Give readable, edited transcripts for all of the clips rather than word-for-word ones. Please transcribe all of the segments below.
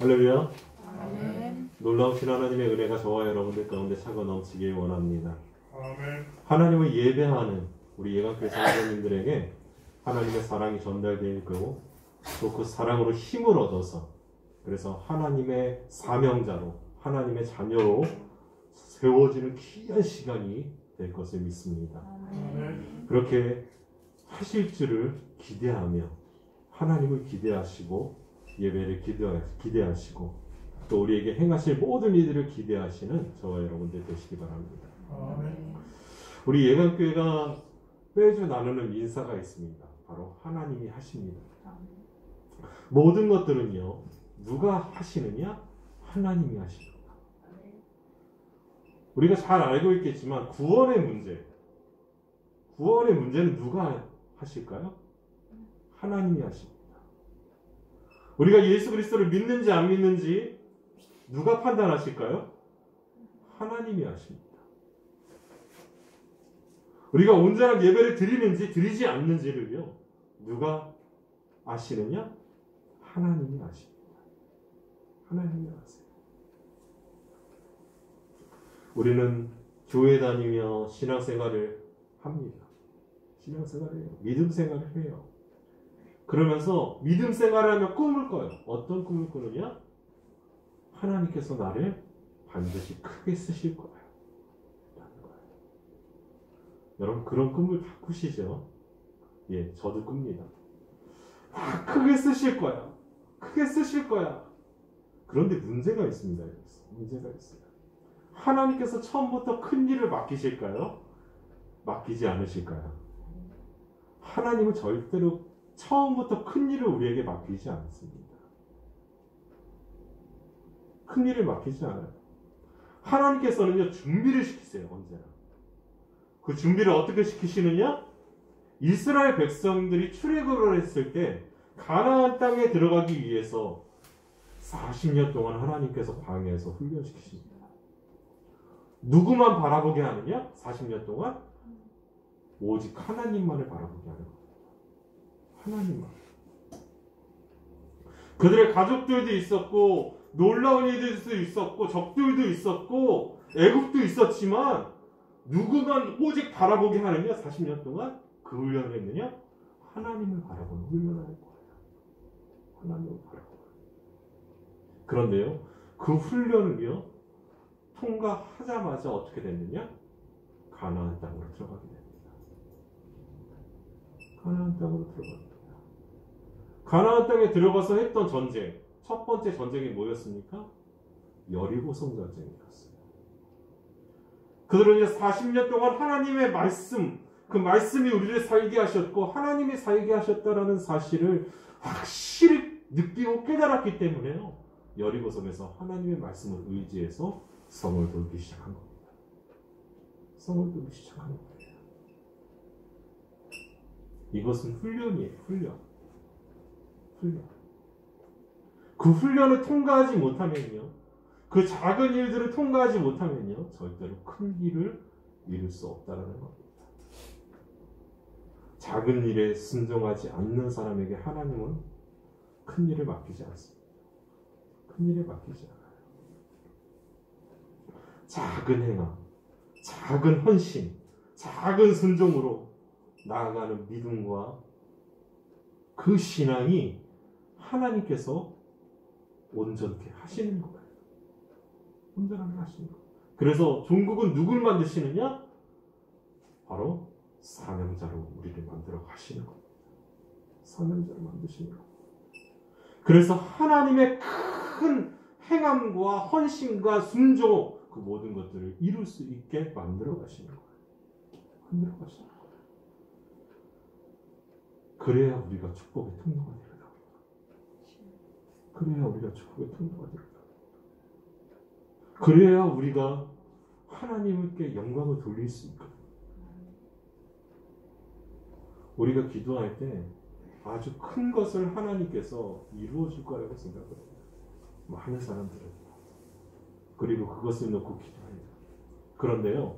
할렐루야. 아멘. 놀라우신 하나님의 은혜가 저와 여러분들 가운데 차고 넘치길 원합니다. 아멘. 하나님을 예배하는 우리 예강교회 성도님들에게 하나님의 사랑이 전달되고 또 그 사랑으로 힘을 얻어서 그래서 하나님의 사명자로 하나님의 자녀로 세워지는 귀한 시간이 될 것을 믿습니다. 아멘. 그렇게 하실 줄을 기대하며 하나님을 기대하시고 예배를 기대하시고 또 우리에게 행하실 모든 일들을 기대하시는 저와 여러분들 되시기 바랍니다. 아멘. 우리 예강교회가 매주 나누는 인사가 있습니다. 바로 하나님이 하십니다. 모든 것들은요, 누가 하시느냐? 하나님이 하십니다. 우리가 잘 알고 있겠지만 구원의 문제는 누가 하실까요? 하나님이 하십니다. 우리가 예수 그리스도를 믿는지 안 믿는지 누가 판단하실까요? 하나님이 하십니다. 우리가 온전한 예배를 드리는지 드리지 않는지를요, 누가 아시느냐? 하나님이 아십니다. 하나님이 아세요. 우리는 교회 다니며 신앙생활을 합니다. 신앙생활을 해요. 믿음생활을 해요. 그러면서 믿음생활을 하며 꿈을 꿔요. 어떤 꿈을 꾸느냐? 하나님께서 나를 반드시 크게 쓰실 거예요. 라는 거예요. 여러분 그런 꿈을 다 꾸시죠? 예, 저도 꿉니다. 크게 쓰실 거야. 크게 쓰실 거야. 그런데 문제가 있습니다. 문제가 있어요. 하나님께서 처음부터 큰 일을 맡기실까요? 맡기지 않으실까요? 하나님은 절대로 처음부터 큰 일을 우리에게 맡기지 않습니다. 큰 일을 맡기지 않아요. 하나님께서는요, 준비를 시키세요, 언제나. 그 준비를 어떻게 시키시느냐? 이스라엘 백성들이 출애굽을 했을 때 가나안 땅에 들어가기 위해서 40년 동안 하나님께서 광야에서 훈련시키십니다. 누구만 바라보게 하느냐? 40년 동안? 오직 하나님만을 바라보게 하는 겁니다. 하나님만. 그들의 가족들도 있었고 놀라운 일들도 있었고 적들도 있었고 애국도 있었지만 누구만 오직 바라보게 하느냐? 40년 동안 그 훈련을 했느냐? 하나님을 바라보는 훈련을 할 거예요. 하나님을 바라보는. 그런데요, 그 훈련을요, 통과하자마자 어떻게 됐느냐? 가나안 땅으로 들어가게 됩니다. 가나안 땅으로 들어갑니다. 가나안 땅에 들어가서 했던 전쟁, 첫 번째 전쟁이 뭐였습니까? 여리고성 전쟁이었어요. 그들은 이제 40년 동안 하나님의 말씀, 그 말씀이 우리를 살게 하셨고 하나님이 살게 하셨다라는 사실을 확실히 느끼고 깨달았기 때문에요, 여리고성에서 하나님의 말씀을 의지해서 성을 돌기 시작한 겁니다. 성을 돌기 시작한 거예요. 이것은 훈련이에요. 훈련. 그 훈련을 통과하지 못하면요, 그 작은 일들을 통과하지 못하면요, 절대로 큰 일을 이룰 수 없다는 겁니다. 작은 일에 순종하지 않는 사람에게 하나님은 큰 일을 맡기지 않습니다. 큰 일을 맡기지 않아요. 작은 행함, 작은 헌신, 작은 순종으로 나아가는 믿음과 그 신앙이 하나님께서 온전케 하시는 거예요. 온전하게 하시는 거예요. 그래서 종국은 누굴 만드시느냐? 바로 사명자로 우리를 만들어 가시는 겁니다. 사명자로 만드시는 겁니다. 그래서 하나님의 큰 행함과 헌신과 순종, 그 모든 것들을 이룰 수 있게 만들어 가시는 거예요. 만들어 가시는 거예요. 그래야 우리가 축복의 통로가 되는 겁니다. 그래야 우리가 축복의 통로가 되는 겁니다. 그래야 우리가 하나님께 영광을 돌릴 수 있거든요. 우리가 기도할 때 아주 큰 것을 하나님께서 이루어 줄 거라고 생각을 해요. 많은 사람들은. 그리고 그것을 놓고 기도해요. 그런데요,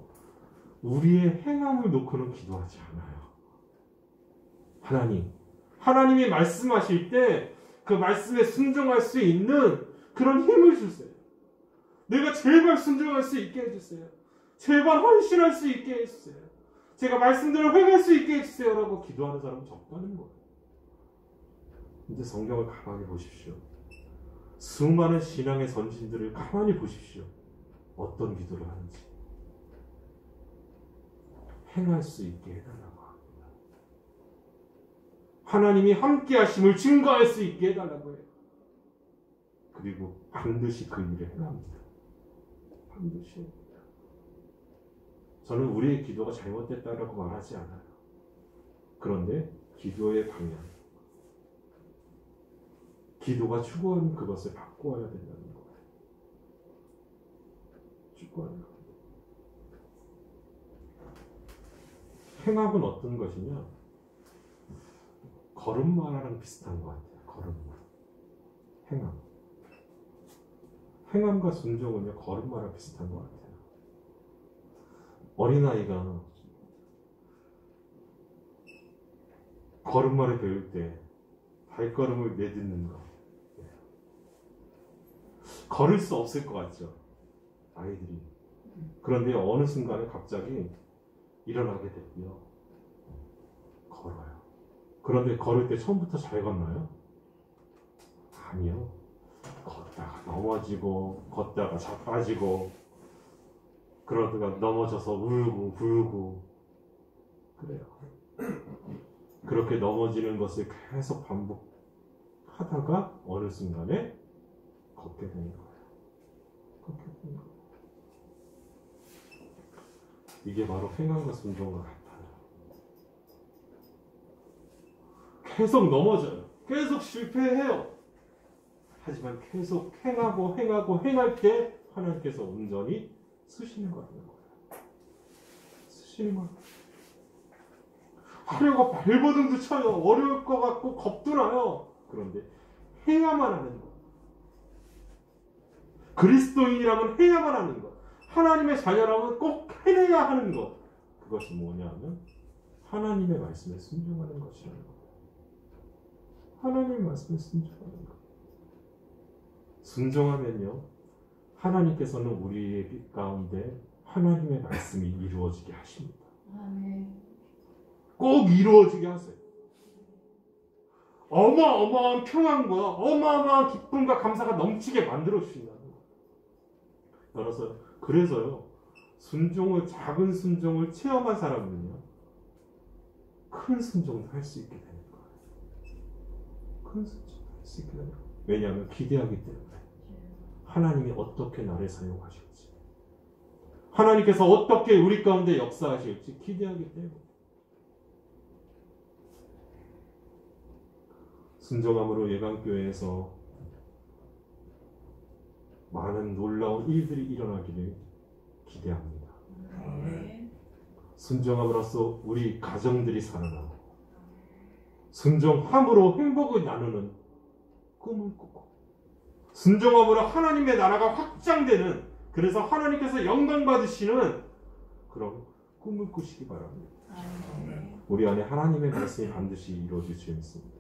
우리의 행함을 놓고는 기도하지 않아요. 하나님이 말씀하실 때 그 말씀에 순종할 수 있는 그런 힘을 주세요. 내가 제발 순종할 수 있게 해주세요. 제발 헌신할 수 있게 해주세요. 제가 말씀대로 행할 수 있게 해주세요. 라고 기도하는 사람은 적다는 거예요. 근데 성경을 가만히 보십시오. 수많은 신앙의 선진들을 가만히 보십시오. 어떤 기도를 하는지. 행할 수 있게 해달라고 합니다. 하나님이 함께 하심을 증거할 수 있게 해달라고 해요. 그리고 반드시 그 일을 행합니다. 반드시 합니다. 저는 우리의 기도가 잘못됐다라고 말하지 않아요. 그런데 기도의 방향, 기도가 추구하는 그것을 바꾸어야 된다는 거예요. 추구하는 것. 행함은 어떤 것이냐? 걸음마랑 비슷한 것 같아요. 걸음마. 행함. 행함과 순종은요, 걸음마랑 비슷한 것 같아요. 어린아이가 걸음마를 배울 때 발걸음을 내딛는 거. 걸을 수 없을 것 같죠? 아이들이. 그런데 어느 순간에 갑자기 일어나게 되고요. 걸어요. 그런데 걸을 때 처음부터 잘 걷나요? 아니요. 걷다가 넘어지고, 걷다가 자빠지고, 그러다가 넘어져서 울고, 불고, 그래요. 그렇게 넘어지는 것을 계속 반복하다가 어느 순간에 걷게 되는 거예요. 걷게 되는 거예요. 이게 바로 행함과 순종과 같아요. 계속 넘어져요. 계속 실패해요. 하지만 계속 행하고 행할 때 하나님께서 온전히 쓰시는 거라는 거예요. 쓰시는 거예요. 하려고 발버둥도 쳐요. 어려울 것 같고 겁도 나요. 그런데 해야만 하는 것. 그리스도인이라면 해야만 하는 것. 하나님의 자녀라면 꼭 해내야 하는 것. 그것이 뭐냐면 하나님의 말씀에 순종하는 것이라는 거예요. 하나님의 말씀에 순종하는 것. 순종하면요, 하나님께서는 우리의 빛 가운데 하나님의 말씀이 이루어지게 하십니다. 꼭 이루어지게 하세요. 어마어마한 평안과 어마어마한 기쁨과 감사가 넘치게 만들어 주신다는 거예요. 그래서요, 작은 순종을 체험한 사람은요, 큰 순종도 할 수 있게 되는 거예요. 큰 순종도 할 수 있게 되는 거예요. 왜냐하면 기대하기 때문에. 하나님이 어떻게 나를 사용하실지, 하나님께서 어떻게 우리 가운데 역사하실지 기대하기 때문에. 순종함으로 예강교회에서 많은 놀라운 일들이 일어나기를 기대합니다. 순종함으로써 우리 가정들이 살아나고, 순종함으로 행복을 나누는 꿈을 꾸고, 순종함으로 하나님의 나라가 확장되는, 그래서 하나님께서 영광 받으시는 그런 꿈을 꾸시기 바랍니다. 우리 안에 하나님의 말씀이 반드시 이루어질 수 있습니다.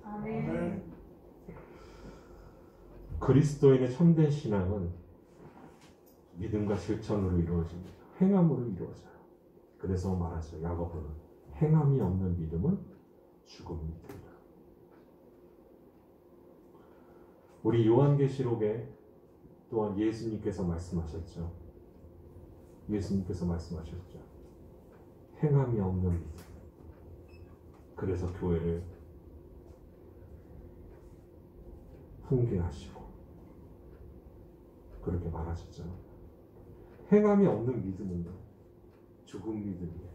그리스도인의 참된 신앙은 믿음과 실천으로 이루어집니다. 행함으로 이루어져요. 그래서 말하죠. 야고보는 행함이 없는 믿음은 죽음입니다. 우리 요한계시록에 또한 예수님께서 말씀하셨죠. 행함이 없는 믿음. 그래서 교회를 훈계하시고 그렇게 말하셨잖아요. 행함이 없는 믿음은요, 죽은 믿음이에요.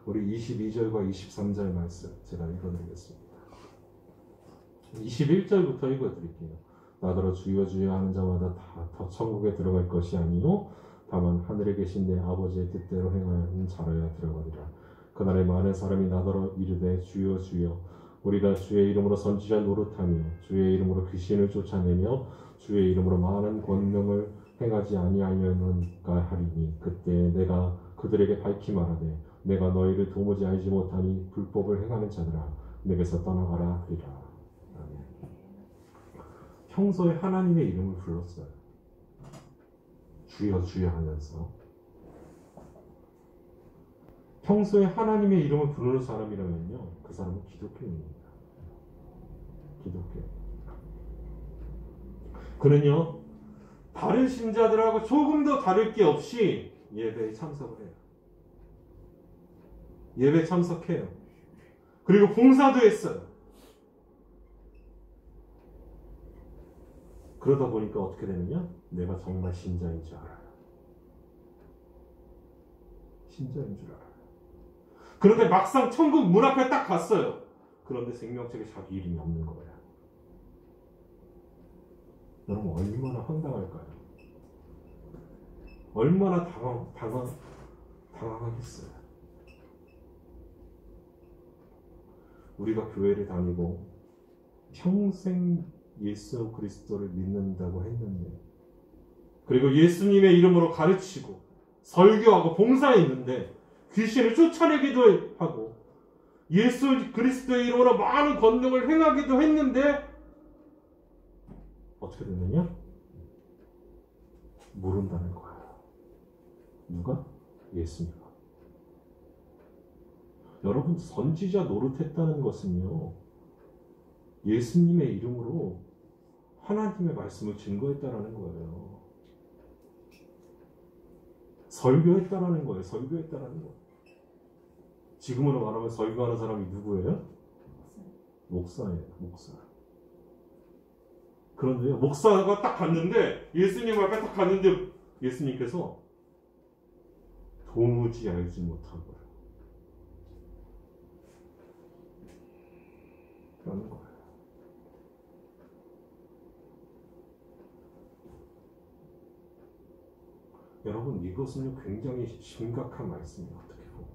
우리 22절과 23절 말씀 제가 읽어드리겠습니다. 21절부터 읽어드릴게요. 나더러 주여 주여 하는 자마다 다 천국에 들어갈 것이 아니요 다만 하늘에 계신 내 아버지의 뜻대로 행하는 자라야 들어가리라. 그날에 많은 사람이 나더러 이르되 주여 주여 우리가 주의 이름으로 선지자 노릇하며 주의 이름으로 귀신을 쫓아내며 주의 이름으로 많은 권능을 행하지 아니하였는가 하리니 그때 내가 그들에게 밝히 말하되 내가 너희를 도무지 알지 못하니 불법을 행하는 자들아 내게서 떠나가라 하리라. 평소에 하나님의 이름을 불렀어요. 주여 주여 하면서. 평소에 하나님의 이름을 부르는 사람이라면요, 그 사람은 기독교인입니다. 기독교. 그는요, 다른 신자들하고 조금 더 다를 게 없이 예배에 참석을 해요. 예배에 참석해요. 그리고 봉사도 했어요. 그러다 보니까 어떻게 되느냐? 내가 정말 신자인 줄 알아요. 신자인 줄 알아요. 그런데 막상 천국 문 앞에 딱 갔어요. 그런데 생명책에 자기 이름이 없는 거예요. 여러분 얼마나 황당할까요? 얼마나 당황하겠어요. 우리가 교회를 다니고 평생 예수 그리스도를 믿는다고 했는데, 그리고 예수님의 이름으로 가르치고 설교하고 봉사했는데 귀신을 쫓아내기도 하고 예수 그리스도의 이름으로 많은 권능을 행하기도 했는데 어떻게 됐느냐? 모른다는 거예요. 누가? 예수님이. 여러분, 선지자 노릇했다는 것은요, 예수님의 이름으로 하나님의 말씀을 증거했다라는 거예요. 설교했다라는 거예요. 설교했다라는 거예요. 지금으로 말하면 설교하는 사람이 누구예요? 목사예요. 목사. 그런데요, 목사가 딱 갔는데, 예수님 앞에 딱 갔는데 예수님께서 도무지 알지 못한 거예요. 라는 거예요. 여러분, 이것은 굉장히 심각한 말씀이에요. 어떻게 보면.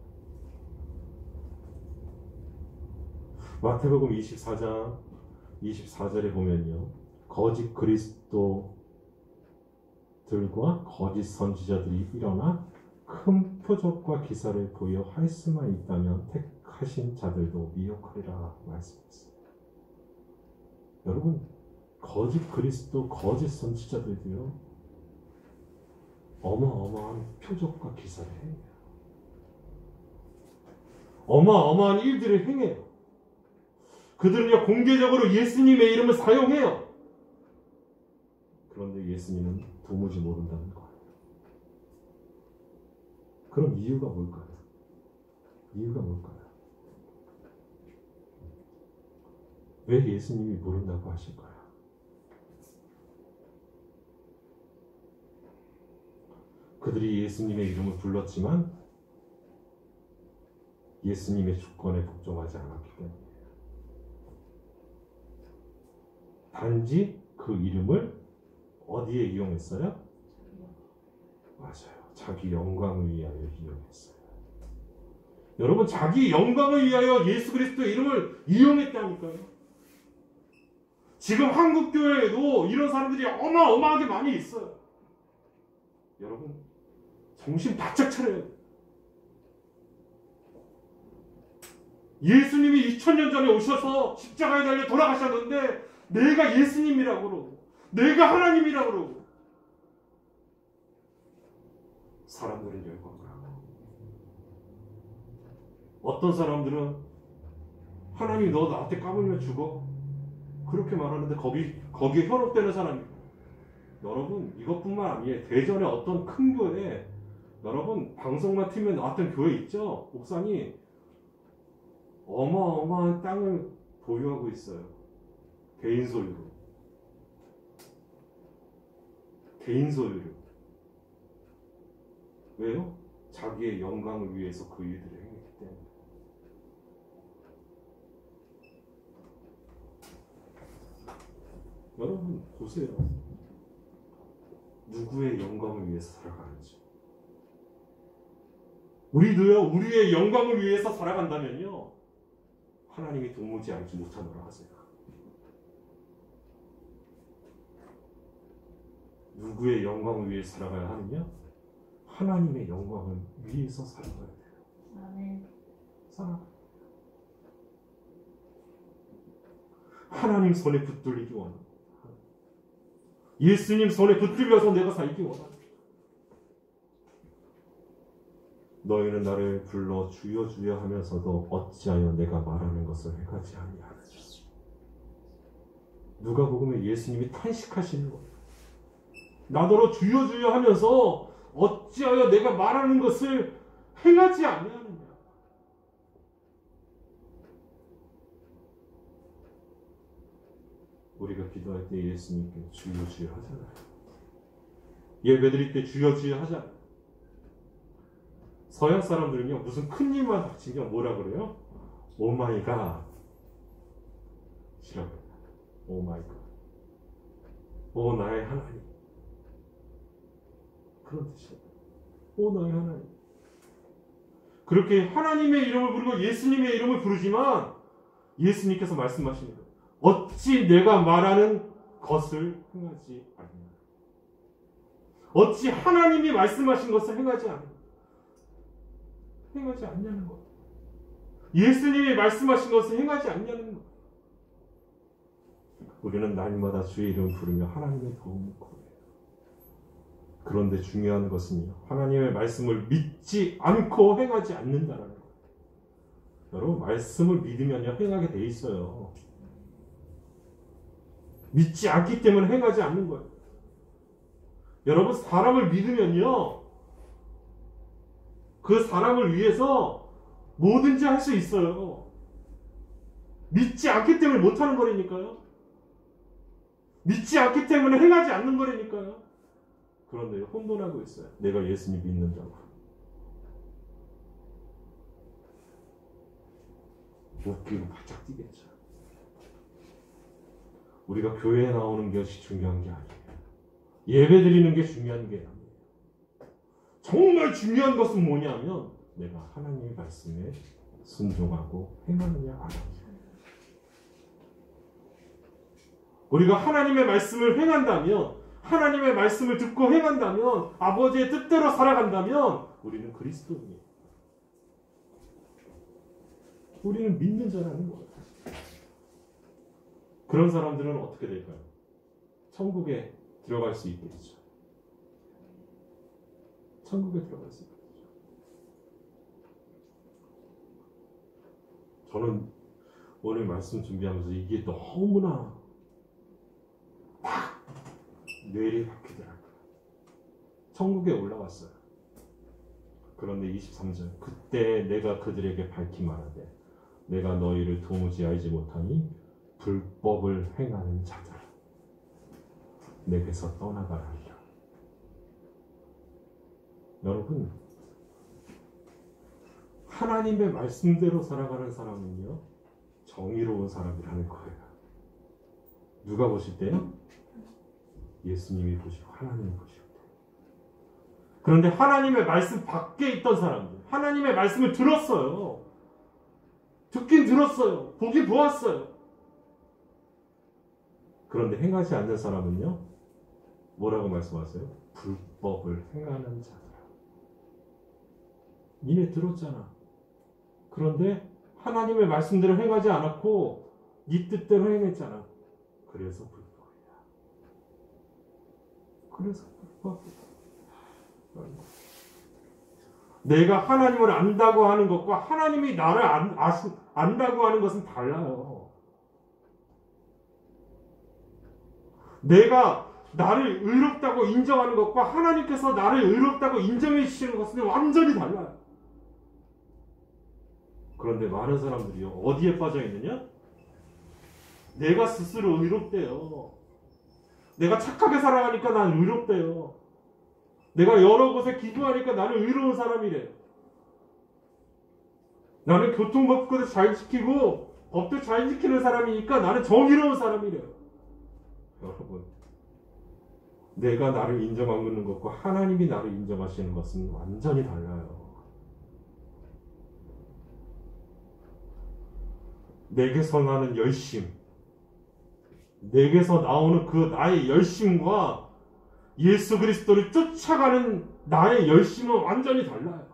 마태복음 24장 24절에 보면요, 거짓 그리스도들과 거짓 선지자들이 일어나 큰 표적과 기사를 보여 할 수만 있다면 택하신 자들도 미혹하리라 말씀했어요. 여러분, 거짓 그리스도, 거짓 선지자들도요, 어마어마한 표적과 기사를 행해요. 어마어마한 일들을 행해요. 그들은요, 공개적으로 예수님의 이름을 사용해요. 그런데 예수님은 도무지 모른다는 거예요. 그럼 이유가 뭘까요? 이유가 뭘까요? 왜 예수님이 모른다고 하실까요? 그들이 예수님의 이름을 불렀지만 예수님의 주권에 복종하지 않았기 때문이에요. 단지 그 이름을 어디에 이용했어요? 맞아요. 자기 영광을 위하여 이용했어요. 여러분, 자기 영광을 위하여 예수 그리스도의 이름을 이용했다니까요. 지금 한국 교회에도 이런 사람들이 어마어마하게 많이 있어요. 여러분, 정신 바짝 차려야 돼요. 예수님이 2000년 전에 오셔서 십자가에 달려 돌아가셨는데 내가 예수님이라고 그러고 내가 하나님이라고 그러고 사람들은 열광을 하고, 어떤 사람들은 하나님 너 나한테 까불면 죽어 그렇게 말하는데 거기에 현혹되는 사람이, 여러분, 이것뿐만 아니에요. 대전에 어떤 큰 교회에, 여러분, 방송만 틀면 나왔던 교회 있죠? 목사님 어마어마한 땅을 보유하고 있어요. 개인 소유로. 개인 소유로. 왜요? 자기의 영광을 위해서 그 일들을 행했기 때문에. 여러분, 보세요. 누구의 영광을 위해서 살아가는지. 우리도요, 우리의 영광을 위해서 살아간다면요, 하나님이 도무지 알지 못하노라 하세요. 누구의 영광을 위해서 살아가야 하느냐? 하나님의 영광을 위해서 살아가야 돼요. 아멘. 하나님 손에 붙들리기 원합니다. 예수님 손에 붙들려서 내가 살기 원합니다. 너희는 나를 불러 주여 주여 하면서도 어찌하여 내가 말하는 것을 행하지 아니하느냐. 누가복음에 예수님이 탄식하시는 거예요. 나더러 주여 주여 하면서 어찌하여 내가 말하는 것을 행하지 아니하느냐. 우리가 기도할 때 예수님께 주여 주여 하잖아요. 예배드릴 때 주여 주여 하잖아요. 서양 사람들은요, 무슨 큰 일만 닥치면 뭐라 그래요? 오 마이 갓. 싫어요. 오 마이 갓. 오 나의 하나님. 그런 뜻이에요. 오 나의 하나님. 그렇게 하나님의 이름을 부르고 예수님의 이름을 부르지만 예수님께서 말씀하시는 거예요. 어찌 내가 말하는 것을 행하지 않느냐. 어찌 하나님이 말씀하신 것을 행하지 않느냐. 행하지 않냐는 거예요. 예수님이 말씀하신 것을 행하지 않냐는 거예요. 우리는 날마다 주의 이름을 부르며 하나님의 도움을 구해요. 그런데 중요한 것은요, 하나님의 말씀을 믿지 않고 행하지 않는다는 거예요. 여러분, 말씀을 믿으면요, 행하게 돼 있어요. 믿지 않기 때문에 행하지 않는 거예요. 여러분, 사람을 믿으면요, 그 사람을 위해서 뭐든지 할 수 있어요. 믿지 않기 때문에 못하는 거라니까요. 믿지 않기 때문에 행하지 않는 거라니까요. 그런데 혼돈하고 있어요. 내가 예수님 믿는다고. 웃기고 바짝 뛰겠죠. 우리가 교회에 나오는 것이 중요한 게 아니에요. 예배 드리는 게 중요한 게 아니에요. 정말 중요한 것은 뭐냐면 내가 하나님의 말씀에 순종하고 행하느냐 안 하느냐. 우리가 하나님의 말씀을 행한다면, 하나님의 말씀을 듣고 행한다면, 아버지의 뜻대로 살아간다면 우리는 그리스도인이에요. 우리는 믿는 자라는 거예요. 그런 사람들은 어떻게 될까요? 천국에 들어갈 수 있겠죠. 천국에 들어갈 수 있겠죠. 저는 오늘 말씀 준비하면서 이게 너무나 막 뇌리 박히더라고요. 천국에 올라왔어요. 그런데 23절, 그때 내가 그들에게 밝히 말하되 내가 너희를 도무지 알지 못하니 불법을 행하는 자들아, 내게서 떠나가라 하리라. 여러분, 하나님의 말씀대로 살아가는 사람은요, 정의로운 사람이라는 거예요. 누가 보실 때요? 예수님이 보시고 하나님이 보실 때. 그런데 하나님의 말씀 밖에 있던 사람들, 하나님의 말씀을 들었어요. 듣긴 들었어요. 보긴 보았어요. 그런데 행하지 않는 사람은요, 뭐라고 말씀하세요? 불법을 행하는 자들아. 니네 들었잖아. 그런데 하나님의 말씀대로 행하지 않았고 네 뜻대로 행했잖아. 그래서 불법이다. 그래서 불법이다. 내가 하나님을 안다고 하는 것과 하나님이 나를 안다고 하는 것은 달라요. 내가 나를 의롭다고 인정하는 것과 하나님께서 나를 의롭다고 인정해 주시는 것은 완전히 달라요. 그런데 많은 사람들이요, 어디에 빠져 있느냐? 내가 스스로 의롭대요. 내가 착하게 살아가니까 난 의롭대요. 내가 여러 곳에 기도하니까 나는 의로운 사람이래. 나는 교통법도 잘 지키고 법도 잘 지키는 사람이니까 나는 정의로운 사람이래요. 여러분, 내가 나를 인정하는 것과 하나님이 나를 인정하시는 것은 완전히 달라요. 내게서 나는 열심, 내게서 나오는 그 나의 열심과 예수 그리스도를 쫓아가는 나의 열심은 완전히 달라요.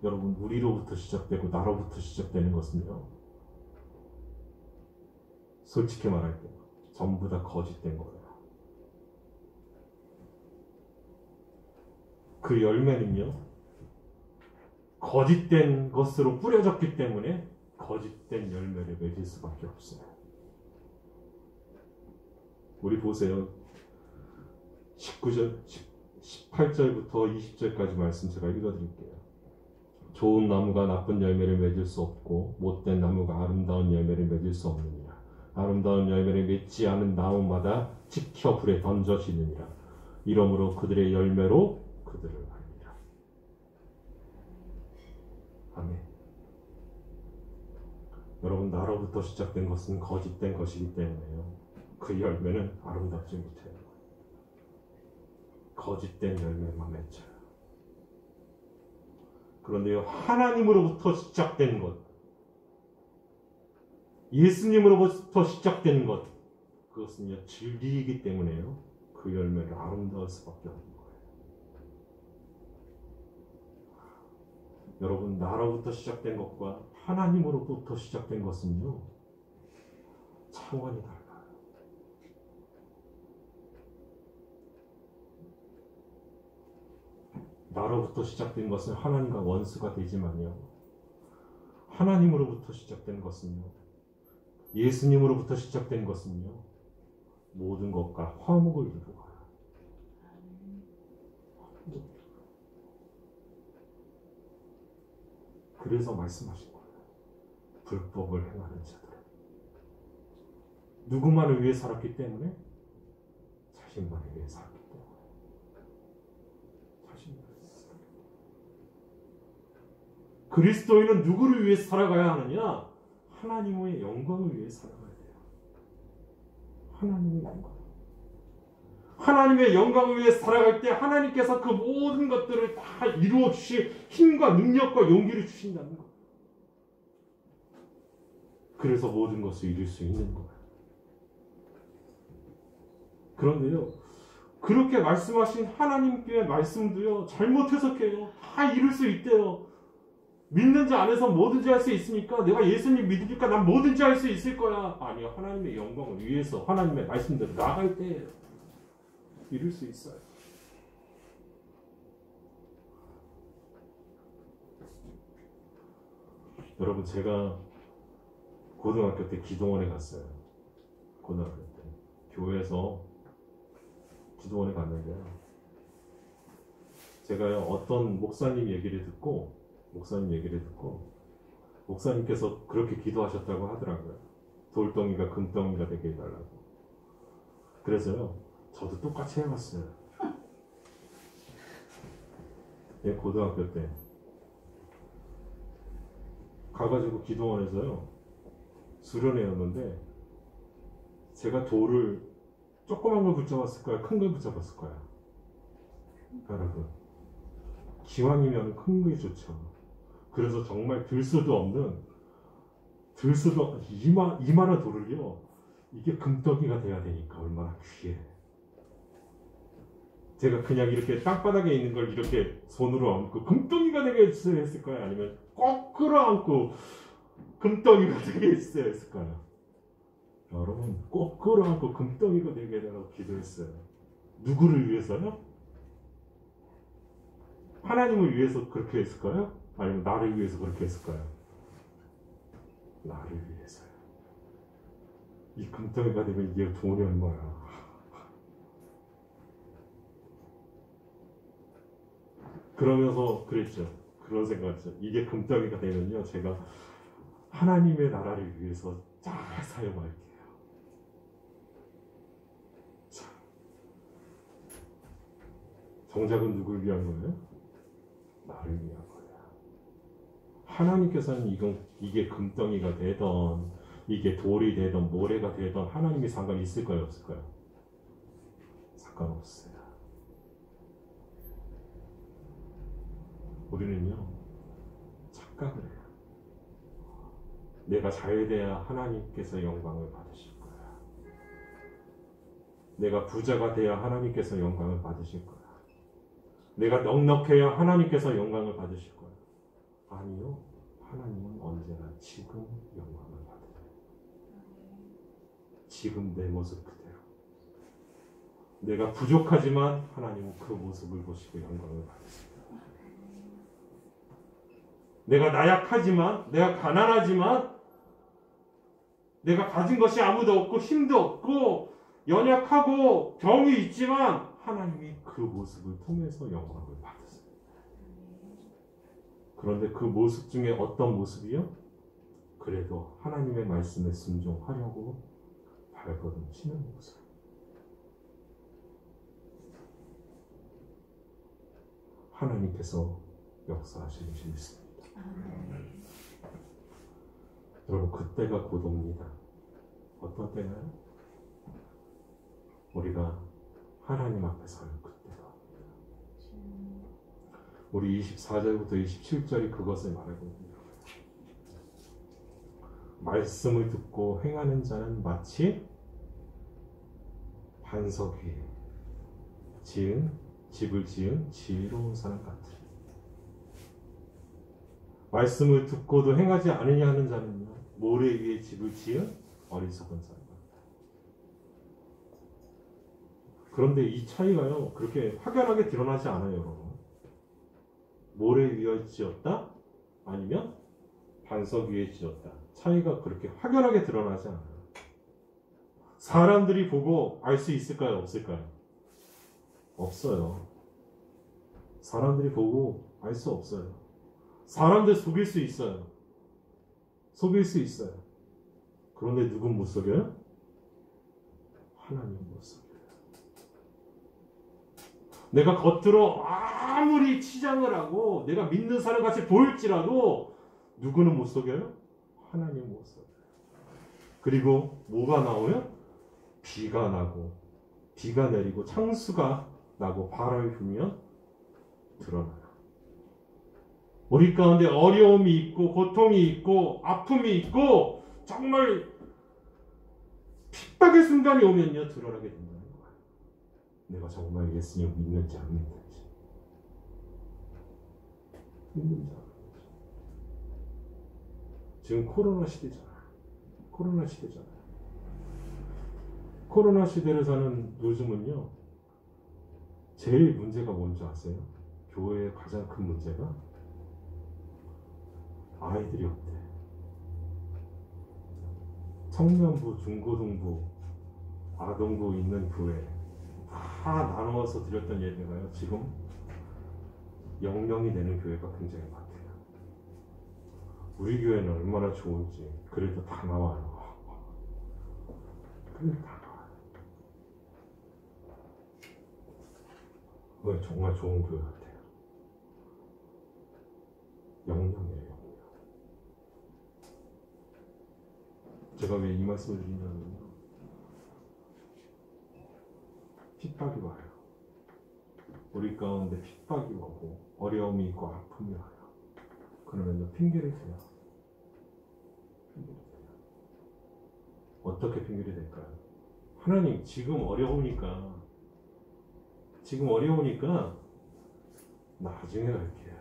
여러분, 우리로부터 시작되고 나로부터 시작되는 것은요, 솔직히 말할게요. 전부 다 거짓된 거예요. 그 열매는요, 거짓된 것으로 뿌려졌기 때문에 거짓된 열매를 맺을 수밖에 없어요. 우리 보세요. 19절, 18절부터 20절까지 말씀 제가 읽어드릴게요. 좋은 나무가 나쁜 열매를 맺을 수 없고 못된 나무가 아름다운 열매를 맺을 수 없느니라. 아름다운 열매를 맺지 않은 나무마다 지켜 불에 던져지느니라. 이러므로 그들의 열매로 그들을 알리라. 아멘. 여러분, 나로부터 시작된 것은 거짓된 것이기 때문에요. 그 열매는 아름답지 못해요. 거짓된 열매만 맺혀요. 그런데요, 하나님으로부터 시작된 것, 예수님으로부터 시작된 것, 그것은요, 진리이기 때문에요, 그 열매를 아름다울 수밖에 없는 거예요. 여러분, 나로부터 시작된 것과 하나님으로부터 시작된 것은요, 차원이 달라요. 나로부터 시작된 것은 하나님과 원수가 되지만요, 하나님으로부터 시작된 것은요, 예수님으로부터 시작된 것은요, 모든 것과 화목을 이루고 가요. 그래서 말씀하신 거예요. 불법을 행하는 자들. 누구만을 위해 살았기 때문에? 자신만을 위해 살았기 때문에. 그리스도인은 누구를 위해 살아가야 하느냐? 하나님의 영광을 위해 살아가야 돼요. 하나님의 영광. 하나님의 영광을 위해 살아갈 때 하나님께서 그 모든 것들을 다 이루어 주실 힘과 능력과 용기를 주신다는 거예요. 그래서 모든 것을 이룰 수 있는 거예요. 그런데요, 그렇게 말씀하신 하나님께 말씀도요, 잘못 해석해요. 다 이룰 수 있대요. 믿는 자 안에서 뭐든지 할 수 있으니까, 내가 예수님 믿으니까 난 뭐든지 할 수 있을 거야. 아니요, 하나님의 영광을 위해서 하나님의 말씀대로 나갈 때 이룰 수 있어요. 여러분, 제가 고등학교 때 기도원에 갔어요. 고등학교 때 교회에서 기도원에 갔는데요, 제가 어떤 목사님 얘기를 듣고 목사님께서 그렇게 기도하셨다고 하더라고요. 돌덩이가 금덩이가 되게 해달라고. 그래서요, 저도 똑같이 해봤어요. 예, 고등학교 때 가가지고 기도원에서요, 수련회였는데 제가 돌을 조그만 걸 붙잡았을까요? 큰 걸 붙잡았을까요? 여러분, 기왕이면 큰 게 좋죠. 그래서 정말 들 수도 없는 이만한 돌을요, 이게 금덩이가 돼야 되니까 얼마나 귀해. 제가 그냥 이렇게 땅바닥에 있는 걸 이렇게 손으로 얹고 금덩이가 되게 해주세요 했을까요? 아니면 꼭 끌어안고 금덩이가 되게 해주세요 했을까요? 여러분, 꼭 끌어안고 금덩이가 되게 해달라고 기도했어요. 누구를 위해서요? 하나님을 위해서 그렇게 했을까요? 아니면 나를 위해서 그렇게 했을까요? 나를 위해서요. 이 금덩이가 되면 이게 돈이 얼마야. 그러면서 그랬죠. 그런 생각했죠. 이게 금덩이가 되면요, 제가 하나님의 나라를 위해서 잘 사용할게요. 자, 정작은 누굴 위한 거예요? 나를 위한 거예요. 하나님께서는 이게 금덩이가 되던, 이게 돌이 되던, 모래가 되던 하나님이 상관이 있을까요, 없을까요? 상관없어요. 우리는요, 착각을 해요. 내가 잘 돼야 하나님께서 영광을 받으실 거야. 내가 부자가 돼야 하나님께서 영광을 받으실 거야. 내가 넉넉해야 하나님께서 영광을 받으실 거야. 아니요, 하나님은 언제나 지금 영광을 받으세요. 지금 내 모습 그대로. 내가 부족하지만 하나님은 그 모습을 보시고 영광을 받으십니다. 내가 나약하지만, 내가 가난하지만, 내가 가진 것이 아무도 없고 힘도 없고 연약하고 병이 있지만 하나님이 그 모습을 통해서 영광을 받으세요. 그런데 그 모습 중에 어떤 모습이요? 그래도 하나님의 말씀에 순종하려고 발걸음 치는 모습. 하나님께서 역사하시는 줄 믿습니다. 여러분, 그때가 곧 옵니다. 어떤 때나요? 우리가 하나님 앞에 서는 그때가 옵니다. 우리 24절부터 27절이 그것을 말하거든요. 말씀을 듣고 행하는 자는 마치 반석 위에 집을 지은 지혜로운 사람 같으리. 말씀을 듣고도 행하지 않으냐 하는 자는요, 모래 위에 집을 지은 어리석은 사람 같다. 그런데 이 차이가요, 그렇게 확연하게 드러나지 않아요, 여러분. 모래 위에 지었다? 아니면 반석 위에 지었다. 차이가 그렇게 확연하게 드러나지 않아요. 사람들이 보고 알 수 있을까요? 없을까요? 없어요. 사람들이 보고 알 수 없어요. 사람들 속일 수 있어요. 속일 수 있어요. 그런데 누군 못 속여요? 하나님은 못 속여요. 내가 겉으로 아무리 치장을 하고 내가 믿는 사람 같이 보일지라도 누구는 못 속여요? 하나님은 못 속여요. 그리고 뭐가 나오면 비가 나고 비가 내리고 창수가 나고 바람이 불면 드러나요. 우리 가운데 어려움이 있고 고통이 있고 아픔이 있고 정말 핍박의 순간이 오면요, 드러나게 된다는 거예요. 내가 정말 예수님을 믿는지 안 믿는지. 믿는지 안 믿는지. 지금 코로나 시대잖아요. 코로나 시대잖아요. 코로나 시대를 사는 요즘은요, 제일 문제가 뭔지 아세요? 교회의 가장 큰 문제가 아이들이 없대. 청년부, 중고등부, 아동부 있는 교회 다 나누어서 드렸던 예배가요, 지금 0명이 되는 교회가 굉장히 많대요. 우리 교회는 얼마나 좋은지. 그래도 다 나와요. 그래도 다 나와요. 정말 좋은 교회 같아요. 0명이에요. 제가 왜 이 말씀을 드리냐면요, 핍박이 와요. 우리 가운데 핍박이 오고 어려움이 있고 아픔이 와요. 그러면 핑계를 대요. 어떻게 핑계를 댈까요? 하나님, 지금 어려우니까 나중에 갈게요.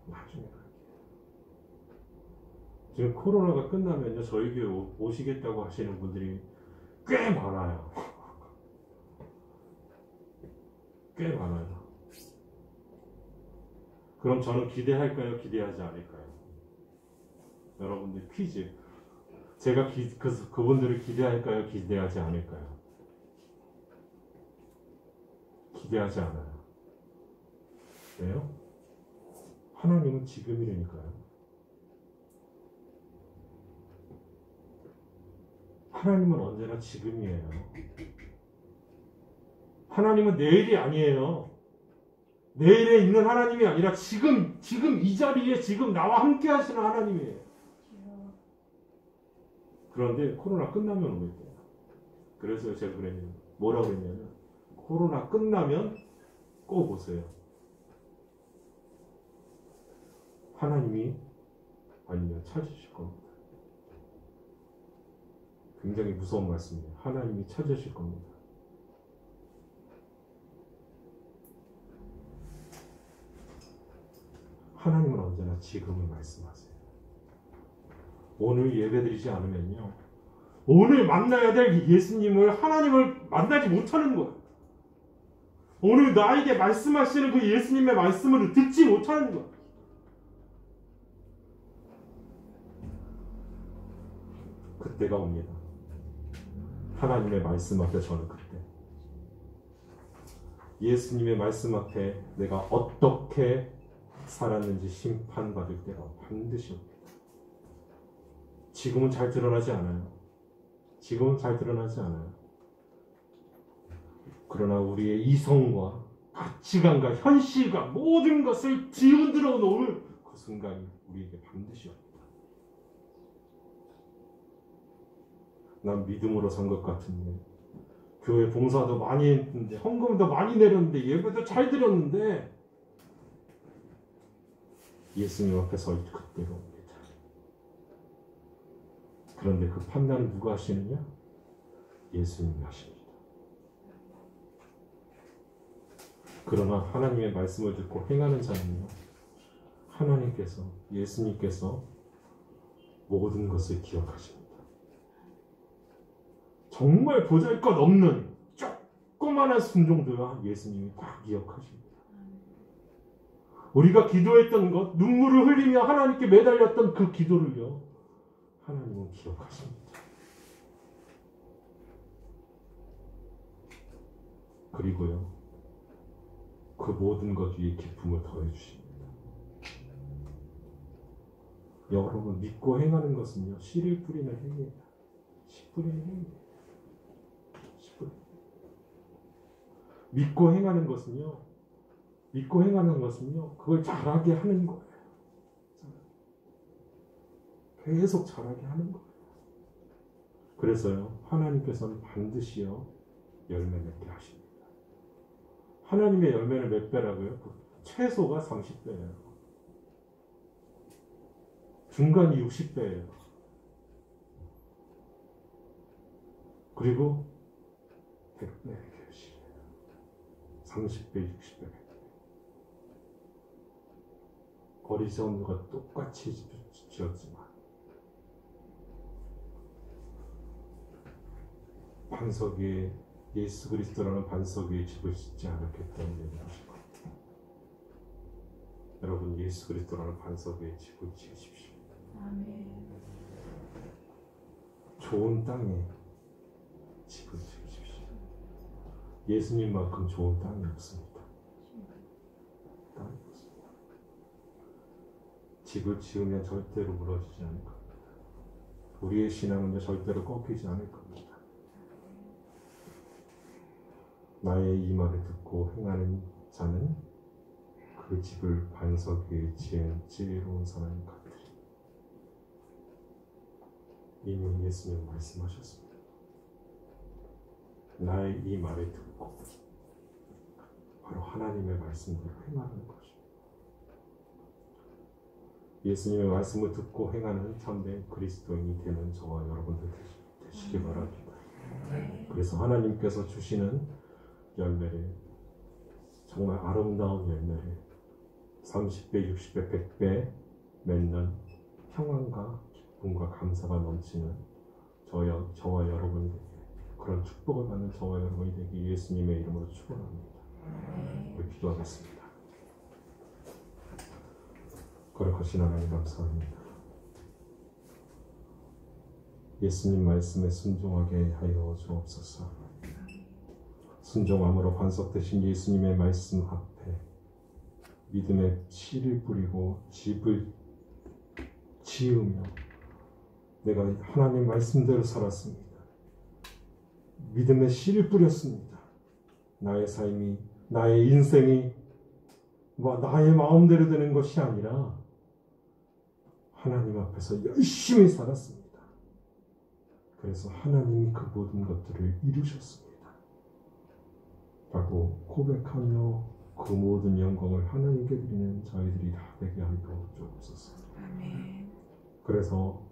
나중에 갈게요. 지금 코로나가 끝나면요, 저희 교회 오시겠다고 하시는 분들이 꽤 많아요. 꽤 많아요. 그럼 저는 기대할까요? 기대하지 않을까요? 여러분들 퀴즈. 제가 그분들을 기대할까요? 기대하지 않을까요? 기대하지 않아요. 왜요? 하나님은 지금이라니까요. 하나님은 언제나 지금이에요. 하나님은 내일이 아니에요. 내일에 있는 하나님이 아니라 지금 이 자리에 지금 나와 함께 하시는 하나님이에요. 그런데 코로나 끝나면 오겠대요. 그래서 제가 뭐라고 그랬냐면, 코로나 끝나면 꼭 오세요. 하나님이 아니면 찾으실 겁니다. 굉장히 무서운 말씀이에요. 하나님이 찾으실 겁니다. 하나님은 언제나 지금을 말씀하세요. 오늘 예배드리지 않으면요, 오늘 만나야 될 예수님을, 하나님을 만나지 못하는 거야. 오늘 나에게 말씀하시는 그 예수님의 말씀을 듣지 못하는 거야. 그때가 옵니다. 하나님의 말씀 앞에 저는 그때 예수님의 말씀 앞에 내가 어떻게 살았는지 심판받을 때가 반드시 옵니다. 지금은 잘 드러나지 않아요. 지금은 잘 드러나지 않아요. 그러나 우리의 이성과 가치관과 현실과 모든 것을 뒤흔들어 놓을 그 순간이 우리에게 반드시 옵니다. 난 믿음으로 산 것 같은데, 교회 봉사도 많이 했는데, 헌금도 많이 내렸는데, 예배도 잘 드렸는데, 예수님 앞에 설 그때가 옵니다. 그런데 그 판단을 누가 하시느냐? 예수님이 하십니다. 그러나 하나님의 말씀을 듣고 행하는 자는요, 하나님께서, 예수님께서 모든 것을 기억하십니다. 정말 보잘것없는 조그마한 순종도야 예수님이 다 기억하십니다. 우리가 기도했던 것, 눈물을 흘리며 하나님께 매달렸던 그 기도를요, 하나님은 기억하십니다. 그리고요, 그 모든 것 위에 기쁨을 더해주십니다. 여러분, 믿고 행하는 것은요, 씨를 뿌리는 행위예요. 씨 뿌리는 행위예요. 믿고 행하는 것은요, 그걸 잘하게 하는 거예요. 계속 잘하게 하는 거예요. 그래서요, 하나님께서는 반드시요, 열매 맺게 하십니다. 하나님의 열매는 몇 배라고요? 최소가 30배예요. 중간이 60배예요. 그리고 100배. 30배, 60배, 100배. 어리석음과 똑같이 지었지만 반석 위에, 예수 그리스도라는 반석 위에 집을 짓지 않았겠다는 얘기를 하실 겁니다. 여러분, 예수 그리스도라는 반석 위에 집을 지으십시오. 아멘. 좋은 땅에 집을 지으십시오. 예수님만큼 좋은 땅이 없습니다. 땅이 없습니다. 집을 지으면 절대로 무너지지 않을 겁니다. 우리의 신앙은 절대로 꺾이지 않을 겁니다. 나의 이 말을 듣고 행하는 자는 그 집을 반석 위에 지은 지혜로운 사람인 같으리. 이미 예수님 말씀하셨습니다. 나의 이 말을 듣고 바로 하나님의 말씀대로 행하는 것입니다. 예수님의 말씀을 듣고 행하는 참된 그리스도인이 되는 저와 여러분들 되시기 바랍니다. 그래서 하나님께서 주시는 열매를, 정말 아름다운 열매를 30배, 60배, 100배 맺는 평안과 기쁨과 감사가 넘치는 저와 여러분이 되게, 그런 축복을 받는 저와 여러분이 되기 예수님의 이름으로 축원합니다. 우리 기도하겠습니다. 거룩하신 하나님 감사합니다. 예수님 말씀에 순종하게 하여 주옵소서. 순종함으로 반석되신 예수님의 말씀 앞에 믿음의 씨를 뿌리고 집을 지으며 내가 하나님 말씀대로 살았습니다. 믿음의 씨를 뿌렸습니다. 나의 삶이, 나의 인생이 나의 마음대로 되는 것이 아니라 하나님 앞에서 열심히 살았습니다. 그래서 하나님이 그 모든 것들을 이루셨습니다. 라고 고백하며 그 모든 영광을 하나님께 드리는 저희들이 다 되게 하여 주옵소서. 아멘. 그래서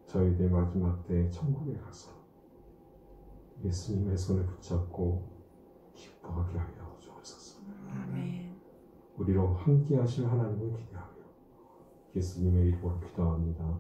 저희들 마지막 때 천국에 가서 예수님의 손을 붙잡고 기뻐하게 하여 주옵소서. 아멘. 우리로 함께 하실 하나님을 기대하며 예수님의 이름으로 기도합니다.